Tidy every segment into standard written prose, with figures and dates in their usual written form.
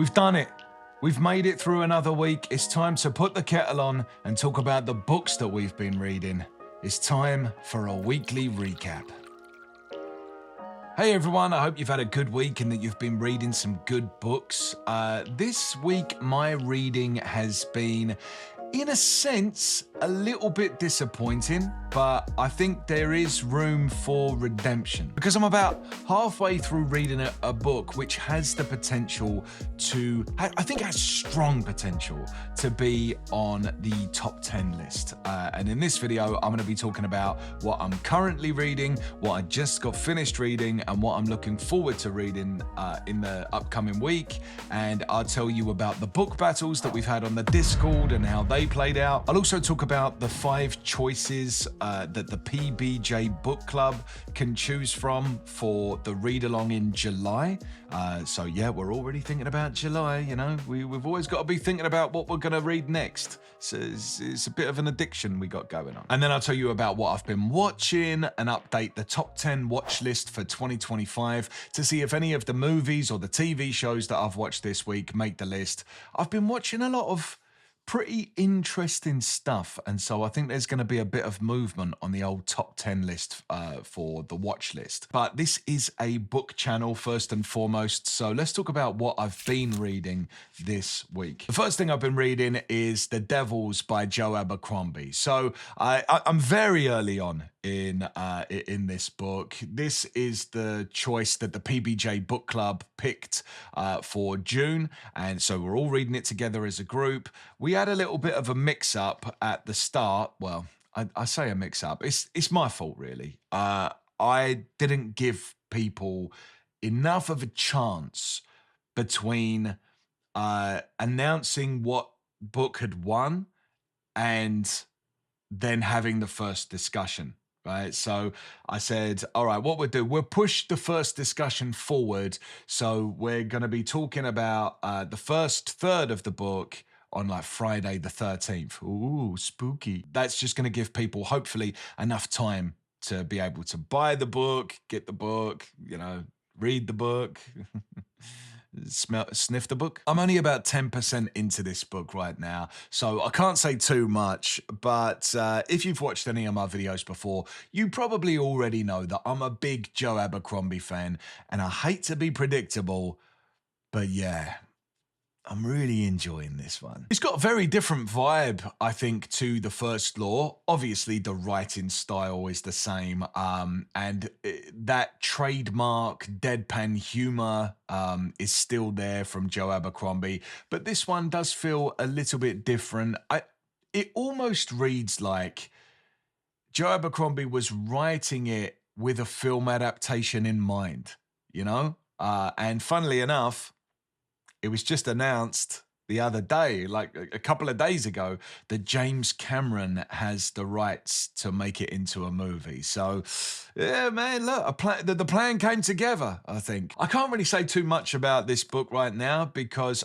We've done it. We've made it through another week. It's time to put the kettle on and talk about the books that we've been reading. It's time for a weekly recap. Hey everyone, I hope you've had a good week and that you've been reading some good books. This week, my reading has been, in a sense, a little bit disappointing, but I think there is room for redemption because I'm about halfway through reading a book which has the potential to, I think it has strong potential to be on the top 10 list. And in this video, I'm going to be talking about what I'm currently reading, what I just got finished reading, and what I'm looking forward to reading in the upcoming week. And I'll tell you about the book battles that we've had on the Discord and how they played out. I'll also talk about the 5 choices that the PBJ Book Club can choose from for the read-along in July. So yeah, we're already thinking about July, you know. We've always got to be thinking about what we're going to read next. So it's a bit of an addiction we got going on. And then I'll tell you about what I've been watching and update the top 10 watch list for 2025 to see if any of the movies or the TV shows that I've watched this week make the list. I've been watching a lot of pretty interesting stuff, and so I think there's going to be a bit of movement on the old top 10 list for the watch list. But this is a book channel first and foremost, so let's talk about what I've been reading this week. The first thing I've been reading is The Devils by Joe Abercrombie. So I'm very early on in this book. This is the choice that the PBJ Book Club picked for June, and so we're all reading it together as a group. We had a little bit of a mix-up at the start. Well, I say a mix-up. It's my fault, really. I didn't give people enough of a chance between announcing what book had won and then having the first discussion. Right, so I said, all right, what we'll do, we'll push the first discussion forward. So we're going to be talking about the first third of the book on like Friday the 13th. Ooh, spooky. That's just going to give people hopefully enough time to be able to buy the book, get the book, you know, read the book. Sniff the book. I'm only about 10% into this book right now, so I can't say too much, but if you've watched any of my videos before, you probably already know that I'm a big Joe Abercrombie fan, and I hate to be predictable, but yeah, I'm really enjoying this one. It's got a very different vibe, I think, to The First Law. Obviously, the writing style is the same, and that trademark deadpan humor is still there from Joe Abercrombie, but this one does feel a little bit different. It almost reads like Joe Abercrombie was writing it with a film adaptation in mind, you know? And funnily enough, it was just announced the other day, like a couple of days ago, that James Cameron has the rights to make it into a movie. So, yeah, man, look, the plan came together, I think. I can't really say too much about this book right now because,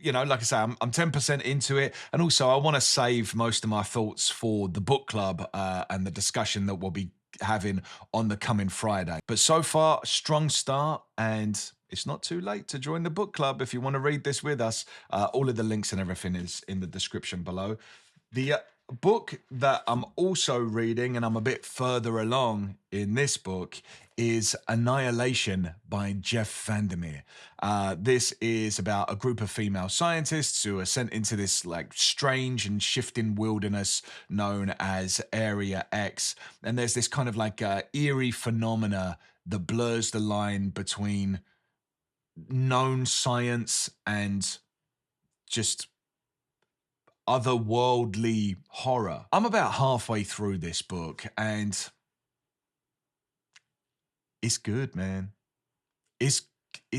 you know, like I say, I'm 10% into it. And also, I want to save most of my thoughts for the book club and the discussion that we'll be having on the coming Friday. But so far, strong start, and it's not too late to join the book club if you want to read this with us. All of the links and everything is in the description below. The book that I'm also reading, and I'm a bit further along in this book, is Annihilation by Jeff Vandermeer. This is about a group of female scientists who are sent into this like strange and shifting wilderness known as Area X. And there's this kind of like eerie phenomena that blurs the line between known science and just otherworldly horror. I'm about halfway through this book and it's good, man. It's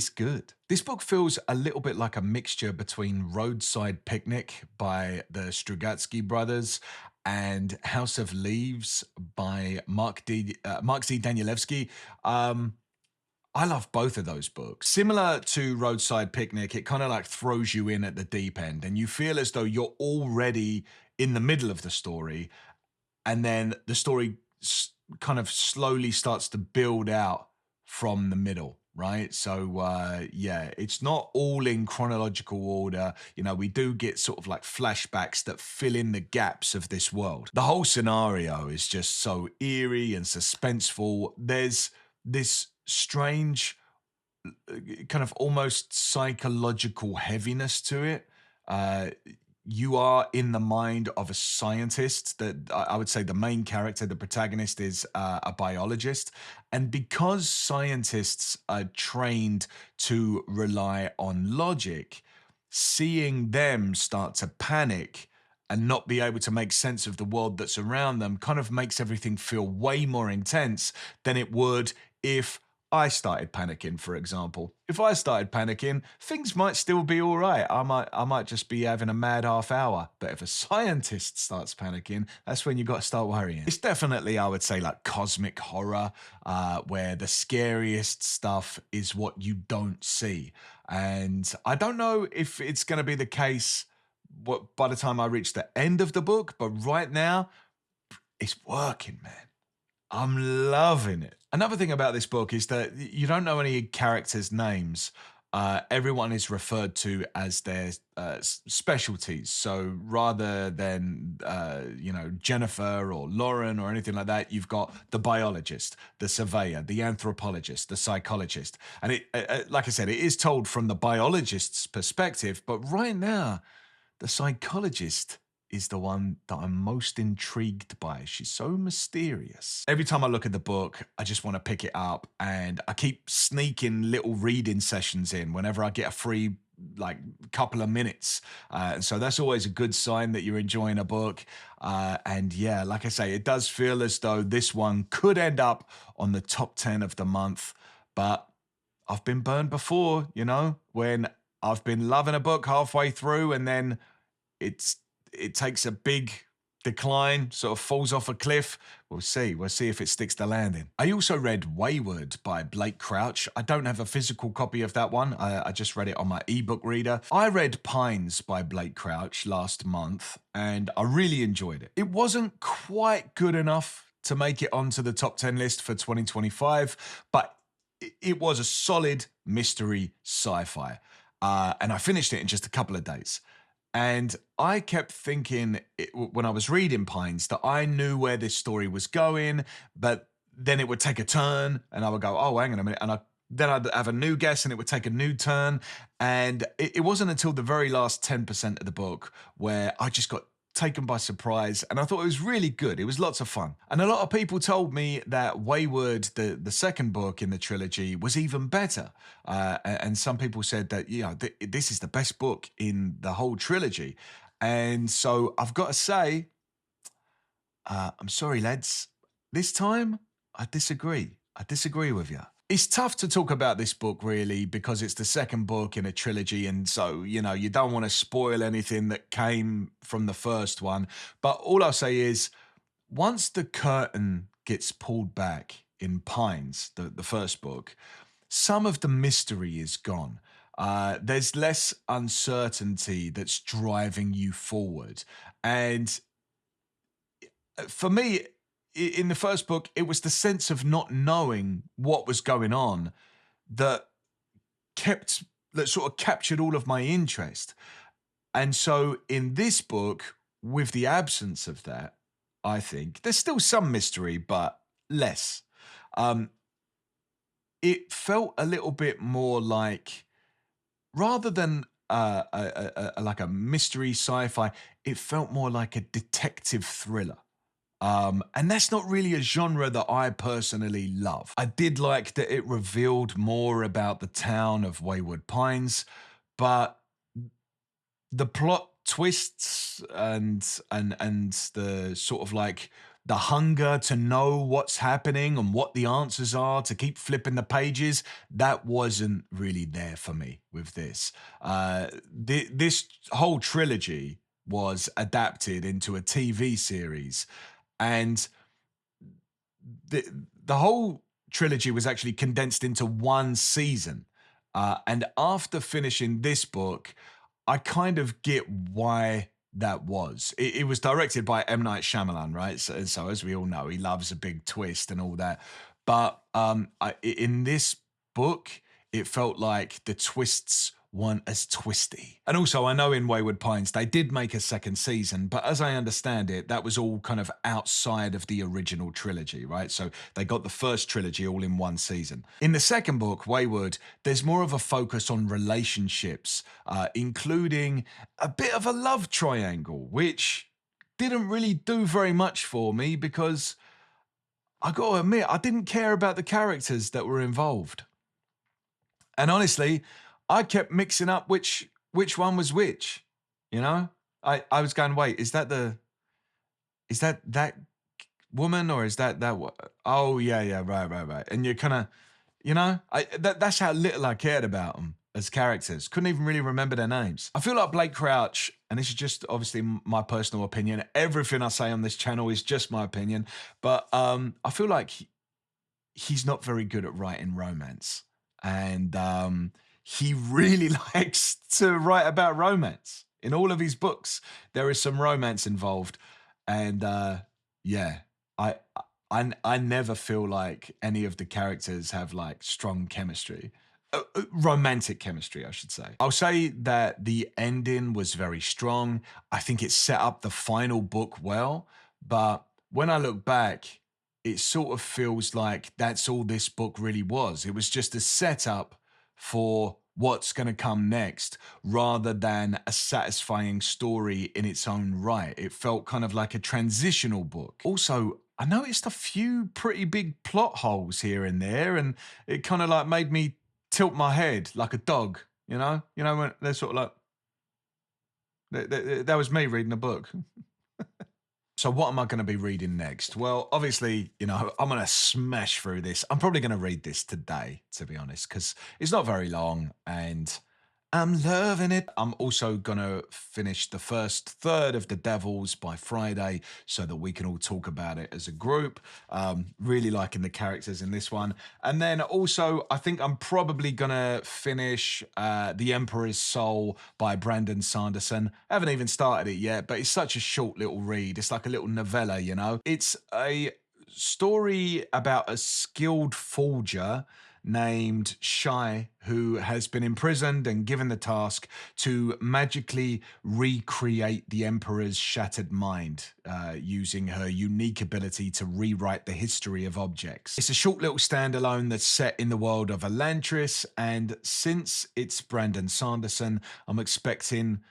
good. This book feels a little bit like a mixture between Roadside Picnic by the Strugatsky brothers and House of Leaves by Mark Z. Danielewski. I love both of those books. Similar to Roadside Picnic, it kind of like throws you in at the deep end and you feel as though you're already in the middle of the story, and then the story kind of slowly starts to build out from the middle. right? So yeah, it's not all in chronological order. You know, we do get sort of like flashbacks that fill in the gaps of this world. The whole scenario is just so eerie and suspenseful. There's this strange kind of almost psychological heaviness to it. Uh, you are in the mind of a scientist. That I would say the main character, the protagonist, is a biologist, and because scientists are trained to rely on logic, seeing them start to panic and not be able to make sense of the world that's around them kind of makes everything feel way more intense than it would if I started panicking, for example. If I started panicking, things might still be all right. I might just be having a mad half hour. But if a scientist starts panicking, that's when you got to start worrying. It's definitely, I would say, like cosmic horror, where the scariest stuff is what you don't see. And I don't know if it's going to be the case by the time I reach the end of the book, but right now, it's working, man. I'm loving it. Another thing about this book is that you don't know any characters' names. Everyone is referred to as their specialties. So rather than, Jennifer or Lauren or anything like that, you've got the biologist, the surveyor, the anthropologist, the psychologist. And like I said, it is told from the biologist's perspective. But right now, the psychologist is the one that I'm most intrigued by. She's so mysterious. Every time I look at the book, I just want to pick it up, and I keep sneaking little reading sessions in whenever I get a free like couple of minutes. And so that's always a good sign that you're enjoying a book. And yeah, like I say, it does feel as though this one could end up on the top 10 of the month, but I've been burned before, when I've been loving a book halfway through and then it takes a big decline, sort of falls off a cliff. We'll see. We'll see if it sticks the landing. I also read Wayward by Blake Crouch. I don't have a physical copy of that one. I just read it on my ebook reader. I read Pines by Blake Crouch last month, and I really enjoyed it. It wasn't quite good enough to make it onto the top 10 list for 2025, but it was a solid mystery sci-fi. And I finished it in just a couple of days. And I kept thinking when I was reading Pines that I knew where this story was going, but then it would take a turn and I would go, oh, hang on a minute. And then I'd have a new guess and it would take a new turn. And it wasn't until the very last 10% of the book where I just got taken by surprise, and I thought it was really good. It was lots of fun. And a lot of people told me that Wayward, the second book in the trilogy, was even better. And some people said that, this is the best book in the whole trilogy. And so I've got to say, I'm sorry, lads. This time, I disagree. I disagree with you. It's tough to talk about this book, really, because it's the second book in a trilogy. And so, you don't want to spoil anything that came from the first one. But all I'll say is, once the curtain gets pulled back in Pines, the first book, some of the mystery is gone. There's less uncertainty that's driving you forward. And for me, in the first book, it was the sense of not knowing what was going on that sort of captured all of my interest. And so in this book, with the absence of that, I think there's still some mystery, but less. It felt a little bit more like, rather than like a mystery sci-fi, it felt more like a detective thriller. And that's not really a genre that I personally love. I did like that it revealed more about the town of Wayward Pines, but the plot twists and the sort of like the hunger to know what's happening and what the answers are, to keep flipping the pages, that wasn't really there for me with this. This whole trilogy was adapted into a TV series, and the whole trilogy was actually condensed into one season. And after finishing this book, I kind of get why that was. It was directed by M. Night Shyamalan, right? So as we all know, he loves a big twist and all that. But in this book, it felt like the twists weren't as twisty. And also, I know in Wayward Pines, they did make a second season, but as I understand it, that was all kind of outside of the original trilogy, right? So they got the first trilogy all in one season. In the second book, Wayward, there's more of a focus on relationships, including a bit of a love triangle, which didn't really do very much for me because I got to admit, I didn't care about the characters that were involved. And honestly, I kept mixing up which one was which. You know, I was going, wait, is that that woman or is that oh yeah, right. And you're kind of, you know, that's how little I cared about them as characters. Couldn't even really remember their names. I feel like Blake Crouch, and this is just obviously my personal opinion. Everything I say on this channel is just my opinion, but I feel like he's not very good at writing romance. And he really likes to write about romance. In all of his books, there is some romance involved. And yeah, I never feel like any of the characters have like strong chemistry. Romantic chemistry, I should say. I'll say that the ending was very strong. I think it set up the final book well. But when I look back, it sort of feels like that's all this book really was. It was just a setup for what's going to come next rather than a satisfying story in its own right. It felt kind of like a transitional book. Also, I noticed a few pretty big plot holes here and there, and it kind of like made me tilt my head like a dog, you know? You know, when they're sort of like, that was me reading a book. So what am I going to be reading next? Well, obviously, you know, I'm going to smash through this. I'm probably going to read this today, to be honest, because it's not very long and I'm loving it. I'm also going to finish the first third of The Devils by Friday so that we can all talk about it as a group. Really liking the characters in this one. And then also, I think I'm probably going to finish The Emperor's Soul by Brandon Sanderson. I haven't even started it yet, but it's such a short little read. It's like a little novella, you know? It's a story about a skilled forger named Shai, who has been imprisoned and given the task to magically recreate the Emperor's shattered mind, using her unique ability to rewrite the history of objects. It's a short little standalone that's set in the world of Elantris, and since it's Brandon Sanderson, I'm expecting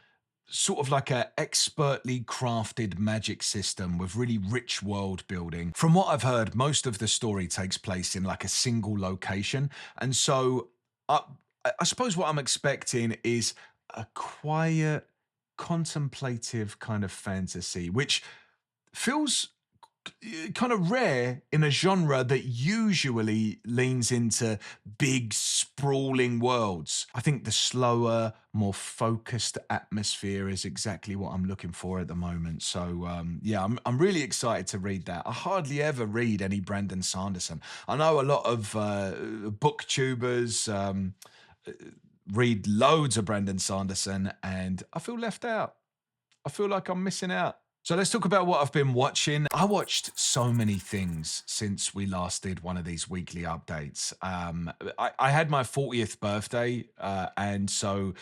sort of like a expertly crafted magic system with really rich world building. From what I've heard, most of the story takes place in like a single location. And so I suppose what I'm expecting is a quiet, contemplative kind of fantasy, which feels kind of rare in a genre that usually leans into big sprawling worlds. I think the slower, more focused atmosphere is exactly what I'm looking for at the moment. So yeah, I'm really excited to read that. I hardly ever read any Brandon Sanderson. I know a lot of booktubers read loads of Brandon Sanderson, and I feel left out. I feel like I'm missing out. So let's talk about what I've been watching. I watched so many things since we last did one of these weekly updates. I had my 40th birthday, and so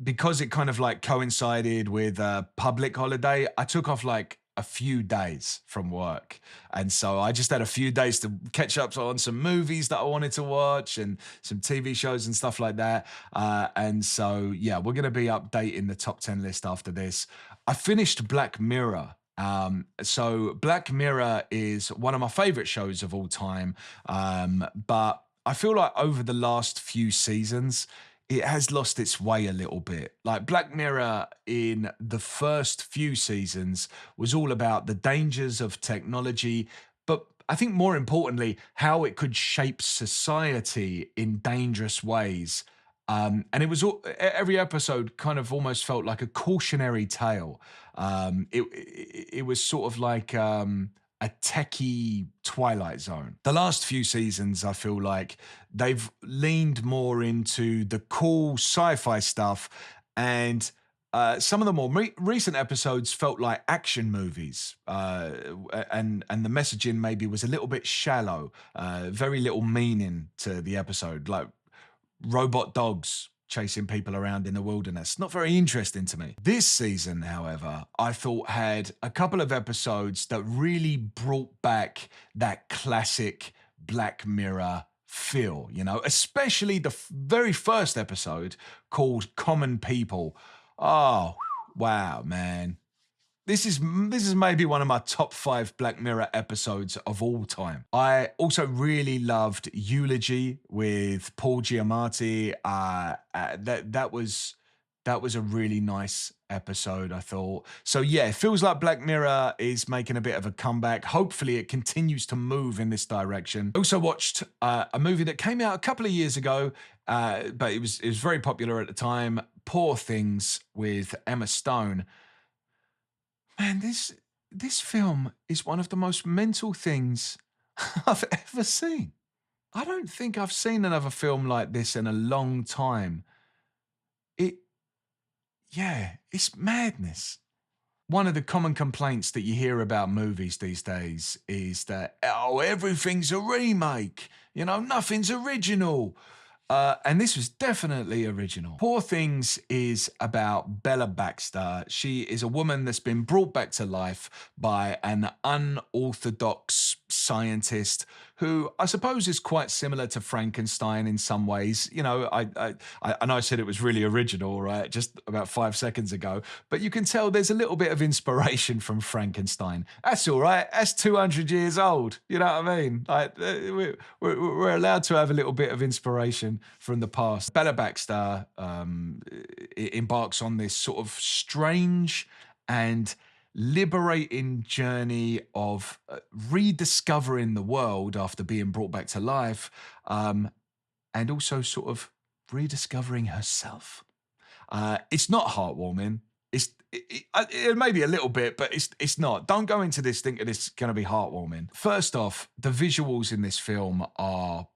because it kind of like coincided with a public holiday, I took off like a few days from work. And so I just had a few days to catch up on some movies that I wanted to watch and some TV shows and stuff like that. And so, yeah, we're going to be updating the top 10 list after this. I finished Black Mirror. So Black Mirror is one of my favorite shows of all time. But I feel like over the last few seasons, it has lost its way a little bit. Like Black Mirror in the first few seasons was all about the dangers of technology, but I think more importantly, how it could shape society in dangerous ways. And it was every episode kind of almost felt like a cautionary tale. It was sort of like a techie Twilight Zone. The last few seasons, I feel like they've leaned more into the cool sci-fi stuff and some of the more recent episodes felt like action movies, and the messaging maybe was a little bit shallow, very little meaning to the episode, like robot dogs chasing people around in the wilderness. Not very interesting to me. This season, however, I thought had a couple of episodes that really brought back that classic Black Mirror feel, especially the very first episode called Common People. Oh, wow, man. This is maybe one of my top 5 Black Mirror episodes of all time. I also really loved Eulogy with Paul Giamatti. That was a really nice episode, I thought. So yeah, it feels like Black Mirror is making a bit of a comeback. Hopefully it continues to move in this direction. Also watched a movie that came out a couple of years ago, but it was very popular at the time, Poor Things with Emma Stone. Man, this film is one of the most mental things I've ever seen. I don't think I've seen another film like this in a long time. It, yeah, it's madness. One of the common complaints that you hear about movies these days is that, oh, everything's a remake. Nothing's original. And this was definitely original. Poor Things is about Bella Baxter. She is a woman that's been brought back to life by an unorthodox scientist who I suppose is quite similar to Frankenstein in some ways. I know I said it was really original, right, just about 5 seconds ago, but you can tell there's a little bit of inspiration from Frankenstein. That's all right. That's 200 years old. You know what I mean? We're allowed to have a little bit of inspiration from the past. Bella Baxter embarks on this sort of strange and liberating journey of rediscovering the world after being brought back to life, and also sort of rediscovering herself. It's not heartwarming. It may be a little bit, but it's not. Don't go into this thinking it's going to be heartwarming. First off, the visuals in this film are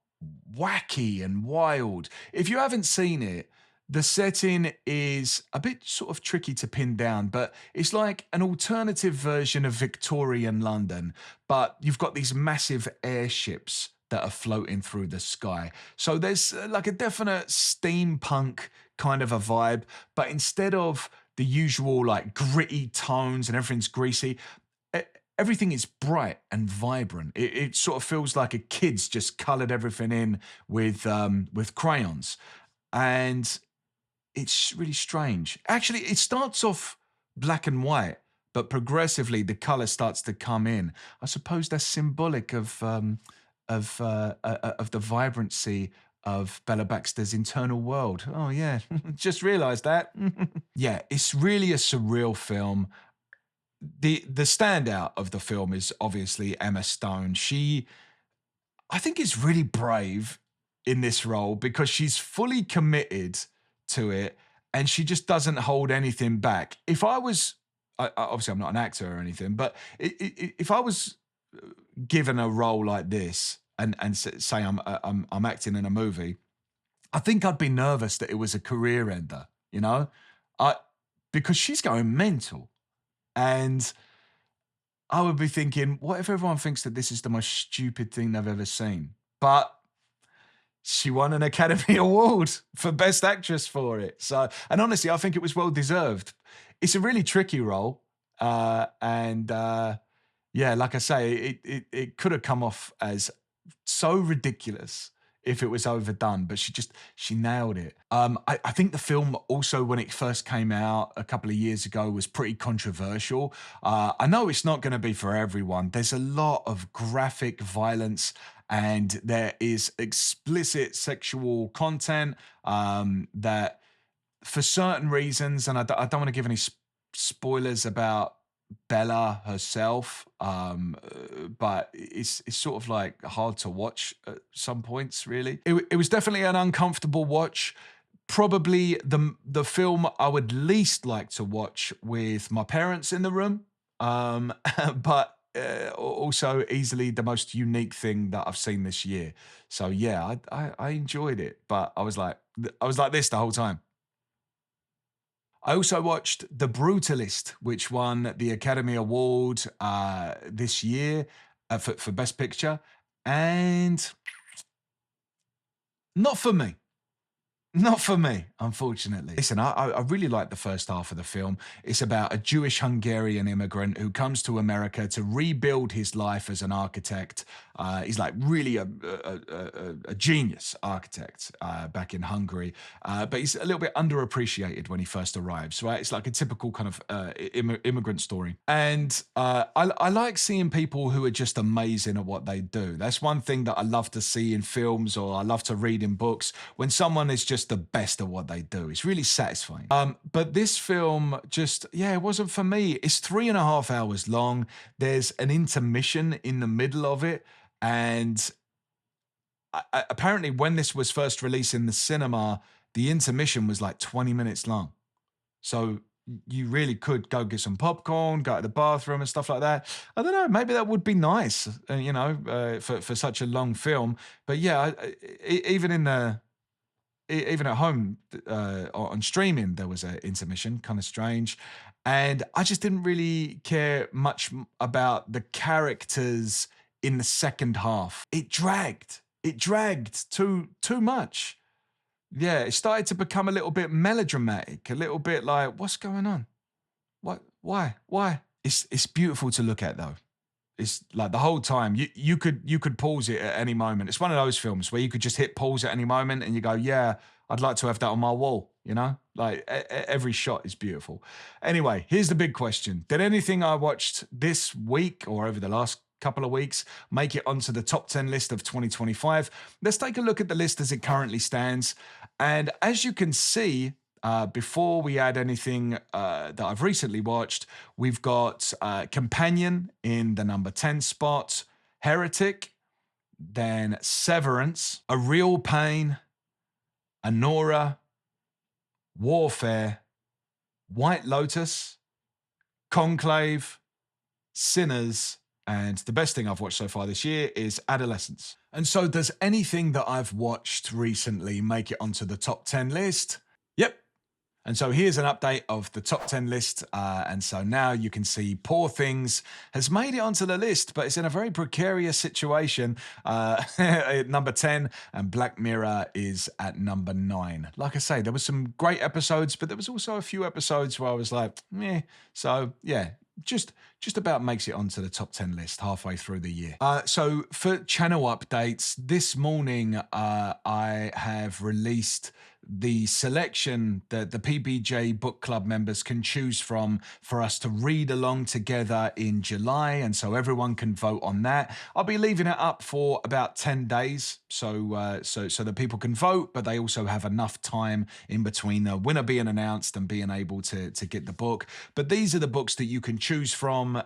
wacky and wild. If you haven't seen it, the setting is a bit sort of tricky to pin down, but it's like an alternative version of Victorian London, but you've got these massive airships that are floating through the sky. So there's like a definite steampunk kind of a vibe, but instead of the usual like gritty tones and everything's greasy, everything is bright and vibrant. It sort of feels like a kid's just coloured everything in with crayons. And it's really strange. Actually, it starts off black and white, but progressively the color starts to come in. I suppose that's symbolic of the vibrancy of Bella Baxter's internal world. Oh yeah, just realised that. Yeah, it's really a surreal film. The standout of the film is obviously Emma Stone. She, I think, is really brave in this role because she's fully committed to it and she just doesn't hold anything back. If I was, obviously I'm not an actor or anything, but if I was given a role like this and say I'm acting in a movie, I think I'd be nervous that it was a career ender, because she's going mental. And I would be thinking, what if everyone thinks that this is the most stupid thing they've ever seen? But she won an Academy Award for Best Actress for it. So, and honestly, I think it was well deserved. It's a really tricky role. Yeah, like I say, it could have come off as so ridiculous if it was overdone, but she nailed it. I think the film also, when it first came out a couple of years ago, was pretty controversial. I know it's not going to be for everyone. There's a lot of graphic violence and there is explicit sexual content that for certain reasons, and I don't want to give any spoilers about Bella herself, but it's sort of like hard to watch at some points, really. It was definitely an uncomfortable watch. Probably the film I would least like to watch with my parents in the room, but also easily the most unique thing that I've seen this year. So yeah, I enjoyed it, but I was like this the whole time. I also watched The Brutalist, which won the Academy Award this year for Best Picture. And not for me. Not for me, unfortunately. Listen, I really like the first half of the film. It's about a Jewish Hungarian immigrant who comes to America to rebuild his life as an architect. He's like really a genius architect back in Hungary, but he's a little bit underappreciated when he first arrives, right? It's like a typical kind of immigrant story. And I like seeing people who are just amazing at what they do. That's one thing that I love to see in films, or I love to read in books, when someone is just the best at what they do. It's really satisfying. But this film just, it wasn't for me. It's 3.5 hours long. There's an intermission in the middle of it. And apparently when this was first released in the cinema, the intermission was like 20 minutes long. So you really could go get some popcorn, go to the bathroom and stuff like that. I don't know, maybe that would be nice, for such a long film. But yeah, even at home on streaming, there was an intermission, kind of strange. And I just didn't really care much about the characters in the second half. It dragged too much. Yeah, it started to become a little bit melodramatic, a little bit like, what's going on? What? Why? It's beautiful to look at, though. It's like the whole time you could pause it at any moment. It's one of those films where you could just hit pause at any moment and you go, yeah, I'd like to have that on my wall, Like every shot is beautiful. Anyway, here's the big question. Did anything I watched this week or over the last couple of weeks make it onto the top 10 list of 2025? Let's take a look at the list as it currently stands. And as you can see, before we add anything that I've recently watched, we've got Companion in the number 10 spot, Heretic, then Severance, A Real Pain, Anora, Warfare, White Lotus, Conclave, Sinners, and the best thing I've watched so far this year is Adolescence. And so does anything that I've watched recently make it onto the top 10 list? Yep. And so here's an update of the top 10 list. And so now you can see Poor Things has made it onto the list, but it's in a very precarious situation at number 10, and Black Mirror is at number 9. Like I say, there were some great episodes, but there was also a few episodes where I was like, meh. So yeah, just about makes it onto the top 10 list halfway through the year. So for channel updates, this morning I have released the selection that the PBJ book club members can choose from for us to read along together in July, and so everyone can vote on that. I'll be leaving it up for about 10 days so that people can vote, but they also have enough time in between the winner being announced and being able to get the book. But these are the books that you can choose from.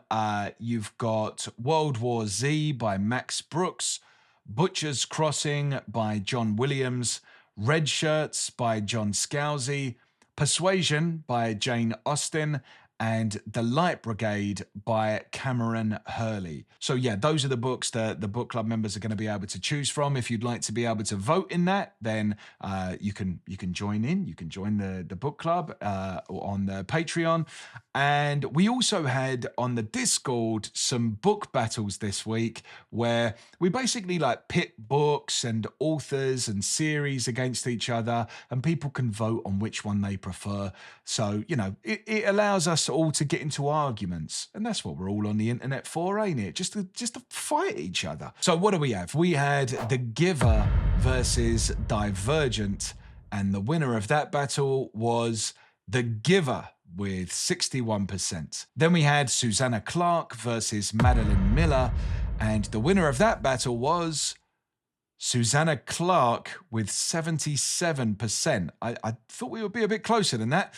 You've got World War Z by Max Brooks, Butcher's Crossing by John Williams, Red Shirts by John Scalzi, Persuasion by Jane Austen, and The Light Brigade by Cameron Hurley. So yeah, those are the books that the book club members are going to be able to choose from. If you'd like to be able to vote in that, then you can join in. You can join the book club on the Patreon. And we also had on the Discord some book battles this week where we basically like pit books and authors and series against each other, and people can vote on which one they prefer. So, it allows us all to get into arguments, and that's what we're all on the internet for, ain't it? Just to fight each other. So what do we have? We had The Giver versus Divergent, and the winner of that battle was The Giver with 61%. Then we had Susanna Clarke versus Madeline Miller, and the winner of that battle was Susanna Clarke with 77%. I thought we would be a bit closer than that.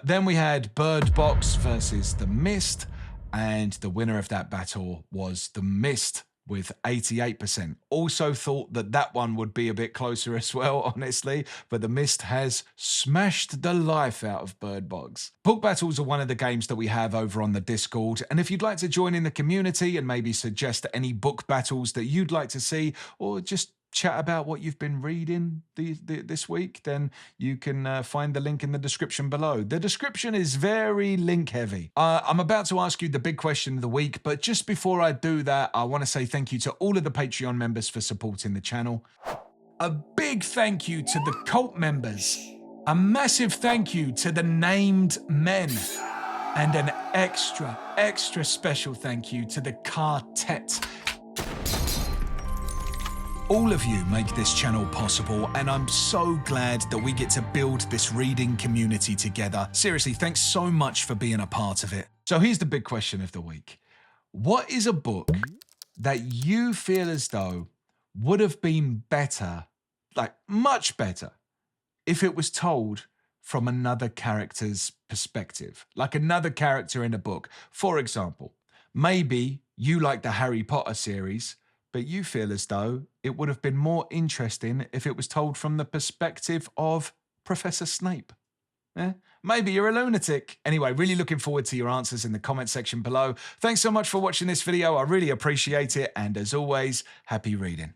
Then we had Bird Box versus The Mist, and the winner of that battle was The Mist with 88%. Also thought that one would be a bit closer as well, honestly, but The Mist has smashed the life out of Bird Box. Book battles are one of the games that we have over on the Discord, and if you'd like to join in the community and maybe suggest any book battles that you'd like to see, or just chat about what you've been reading this week, then you can find the link in the description below. The description is very link heavy. I'm about to ask you the big question of the week, but just before I do that, I want to say thank you to all of the Patreon members for supporting the channel. A big thank you to the cult members. A massive thank you to the named men. And an extra special thank you to the quartet. All of you make this channel possible, and I'm so glad that we get to build this reading community together. Seriously, thanks so much for being a part of it. So here's the big question of the week. What is a book that you feel as though would have been better, like much better, if it was told from another character's perspective, like another character in a book? For example, maybe you like the Harry Potter series, but you feel as though it would have been more interesting if it was told from the perspective of Professor Snape. Maybe you're a lunatic. Anyway, really looking forward to your answers in the comment section below. Thanks so much for watching this video. I really appreciate it. And as always, happy reading.